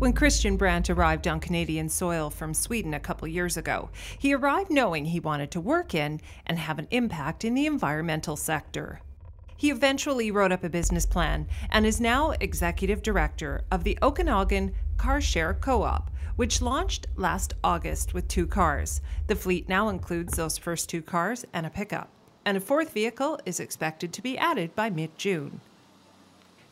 When Christian Brandt arrived on Canadian soil from Sweden a couple years ago, he arrived knowing he wanted to work in and have an impact in the environmental sector. He eventually wrote up a business plan and is now executive director of the Okanagan car-share co-op, which launched last August with 2 cars. The fleet now includes those first 2 cars and a pickup, and a 4th vehicle is expected to be added by mid-June.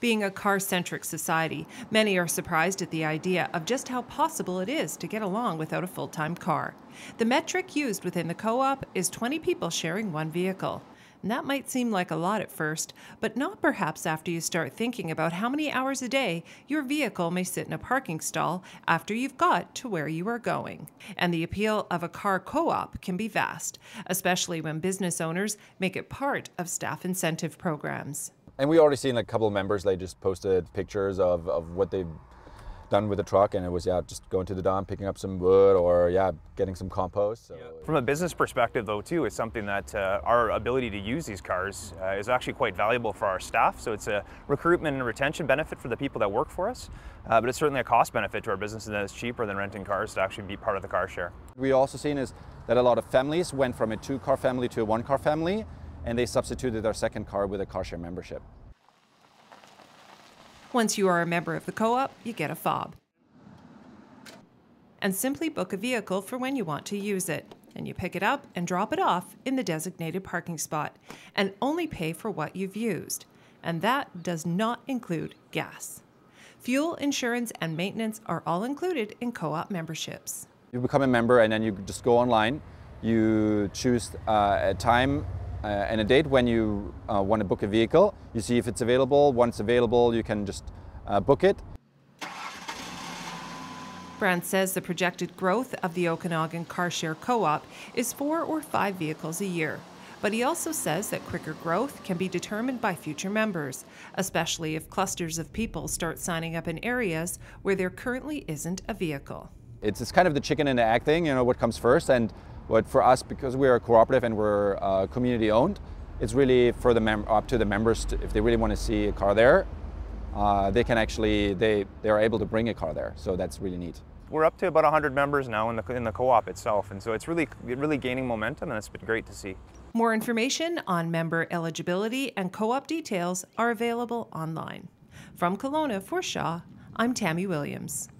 Being a car-centric society, many are surprised at the idea of just how possible it is to get along without a full-time car. The metric used within the co-op is 20 people sharing 1 vehicle. And that might seem like a lot at first, but not perhaps after you start thinking about how many hours a day your vehicle may sit in a parking stall after you've got to where you are going. And the appeal of a car co-op can be vast, especially when business owners make it part of staff incentive programs. And we already seen a couple of members, they just posted pictures of what they've done with the truck, and it was just going to the dump, picking up some wood, or getting some compost. So. From a business perspective though too, it's something that our ability to use these cars is actually quite valuable for our staff. So it's a recruitment and retention benefit for the people that work for us, but it's certainly a cost benefit to our business, and it's cheaper than renting cars to actually be part of the car share. We also seen is that a lot of families went from a 2-car family to a 1-car family, and they substituted their second car with a car share membership. Once you are a member of the co-op, you get a fob. And simply book a vehicle for when you want to use it. And you pick it up and drop it off in the designated parking spot, and only pay for what you've used. And that does not include gas. Fuel, insurance, and maintenance are all included in co-op memberships. You become a member, and then you just go online. You choose a time and a date when you want to book a vehicle. You see if it's available. Once available, you can just book it. Brandt says the projected growth of the Okanagan Car Share Co-op is 4 or 5 vehicles a year. But he also says that quicker growth can be determined by future members, especially if clusters of people start signing up in areas where there currently isn't a vehicle. It's kind of the chicken and the egg thing, what comes first. And what for us, because we're a cooperative and we're community owned, it's really for up to the members if they really want to see a car there, they can actually, they are able to bring a car there. So that's really neat. We're up to about 100 members now in the co-op itself, and so it's really gaining momentum, and it's been great to see. More information on member eligibility and co-op details are available online. From Kelowna for Shaw, I'm Tammy Williams.